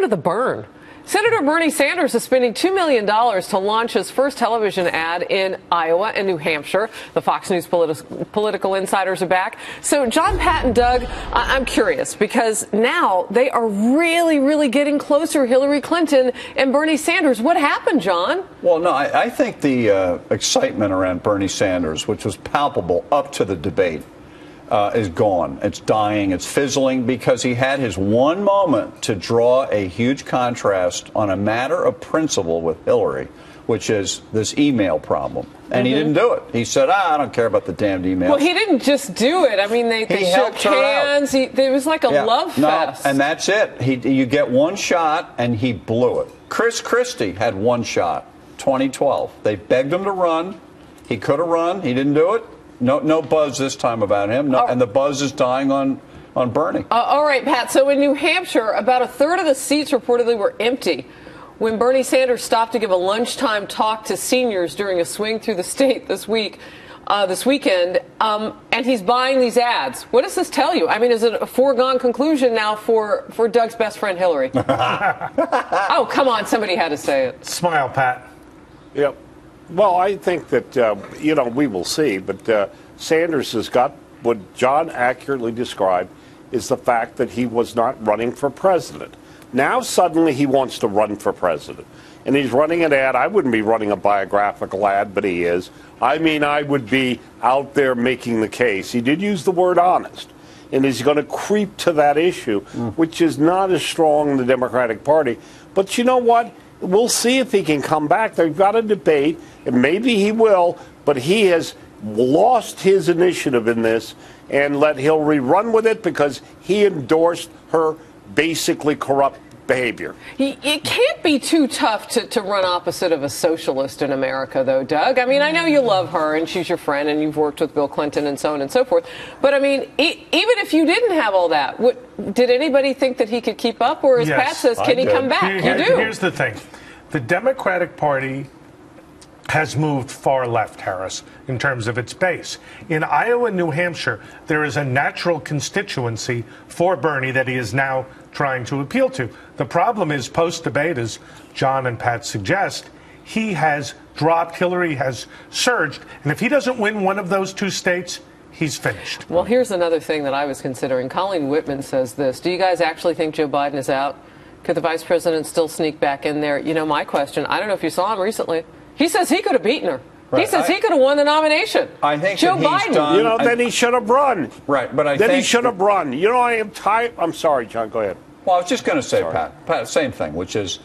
happened to the burn? Senator Bernie Sanders is spending $2 million to launch his first television ad in Iowa and New Hampshire. The Fox News political insiders are back. So, John, Pat, and Doug, I'm curious because now they are really, really getting closer, Hillary Clinton and Bernie Sanders. What happened, John? Well, no, I think the excitement around Bernie Sanders, which was palpable up to the debate, is gone. It's dying. It's fizzling because he had his one moment to draw a huge contrast on a matter of principle with Hillary, which is this email problem. And he didn't do it. He said, I don't care about the damned emails. Well, he didn't just do it. I mean, they shook hands. It was like a love fest. And that's it. You get one shot, and he blew it. Chris Christie had one shot, 2012. They begged him to run. He could have run. He didn't do it. No buzz this time about him, and the buzz is dying on Bernie. All right, Pat. So in New Hampshire, about a third of the seats reportedly were empty when Bernie Sanders stopped to give a lunchtime talk to seniors during a swing through the state this weekend, and he's buying these ads. What does this tell you? I mean, is it a foregone conclusion now for Doug's best friend Hillary? Oh, come on. Somebody had to say it. Smile, Pat. Yep. Well, I think that, we will see. But Sanders has got what John accurately described is the fact that he was not running for president. Now suddenly he wants to run for president. And he's running an ad. I wouldn't be running a biographical ad, but he is. I mean, I would be out there making the case. He did use the word honest. And he's going to creep to that issue, which is not as strong in the Democratic Party. But you know what? We'll see if he can come back. They've got a debate, and maybe he will, but he has lost his initiative in this and let Hillary run with it because he endorsed her basically corrupt behavior. It can't be too tough to run opposite of a socialist in America, though, Doug. I mean, I know you love her, and she's your friend, and you've worked with Bill Clinton and so on and so forth. But, I mean, even if you didn't have all that, did anybody think that he could keep up? Or as Pat says, can he come back? You do. Here's the thing. The Democratic Party has moved far left, Harris, in terms of its base. In Iowa and New Hampshire, there is a natural constituency for Bernie that he is now trying to appeal to. The problem is, post-debate, as John and Pat suggest, he has dropped, Hillary has surged, and if he doesn't win one of those two states, he's finished. Well, here's another thing that I was considering. Colleen Whitman says this. Do you guys actually think Joe Biden is out? Could the vice president still sneak back in there? You know, my question, I don't know if you saw him recently. He says he could have beaten her. Right. He says he could have won the nomination. I think Joe Biden. Then he should have run. Right, but then he should have run. You know, I am tired. I'm sorry, John. Go ahead. Well, I was just going to say, Pat, same thing, which is,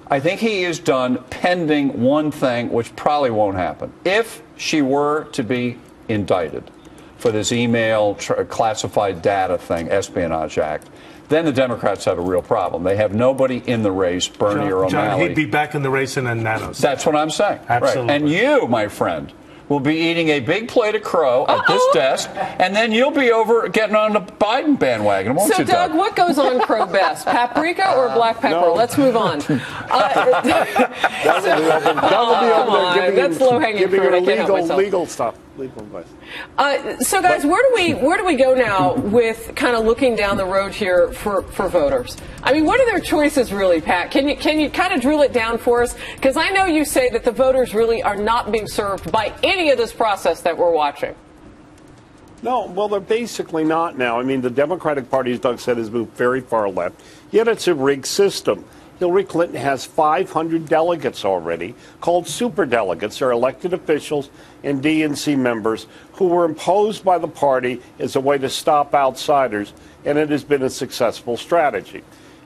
I think he is done pending one thing, which probably won't happen. If she were to be indicted for this email classified data thing, Espionage Act, then the Democrats have a real problem. They have nobody in the race, Bernie or O'Malley. John, he'd be back in the race in a nanosecond. That's what I'm saying. Absolutely. Right. And you, my friend, will be eating a big plate of crow at this desk, and then you'll be over getting on the Biden bandwagon, won't you, Doug? So, what goes on crow best, paprika or black pepper? No. Let's move on. That'll be over there that's low-hanging fruit. I can't help myself. Legal stuff. Legal advice. So, guys, where do we go now with kind of looking down the road here for voters? I mean, what are their choices really, Pat? Can you kind of drill it down for us? Because I know you say that the voters really are not being served by any of this process that we're watching. No, well, they're basically not now. I mean, the Democratic Party, as Doug said, has moved very far left, yet it's a rigged system. Hillary Clinton has 500 delegates already, called superdelegates. They're elected officials and DNC members who were imposed by the party as a way to stop outsiders, and it has been a successful strategy.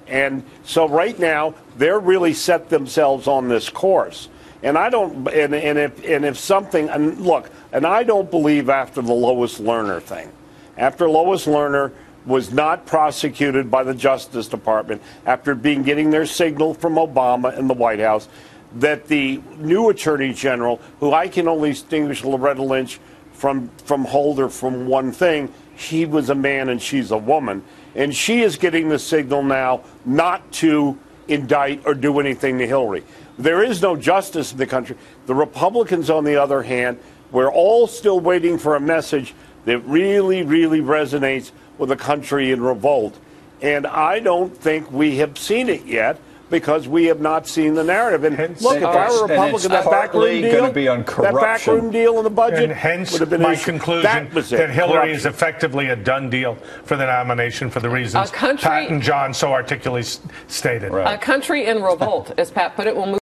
And so right now, they're really set themselves on this course. And I don't, if something, and look, and I don't believe after the Lois Lerner thing, after Lois Lerner was not prosecuted by the Justice Department after getting their signal from Obama in the White House, that the new Attorney General, who I can only distinguish Loretta Lynch from Holder from one thing, he was a man and she's a woman, and she is getting the signal now not to indict or do anything to Hillary. There is no justice in the country. The Republicans, on the other hand, we're all still waiting for a message that really, really resonates with a country in revolt. And I don't think we have seen it yet because we have not seen the narrative. And look, if I were a Republican, that backroom deal, gonna be on that backroom deal in the budget, and hence would have been my issued. conclusion that Hillary corruption. is effectively a done deal for the nomination for the reasons Pat and John so articulately stated. A country in revolt, as Pat put it, will move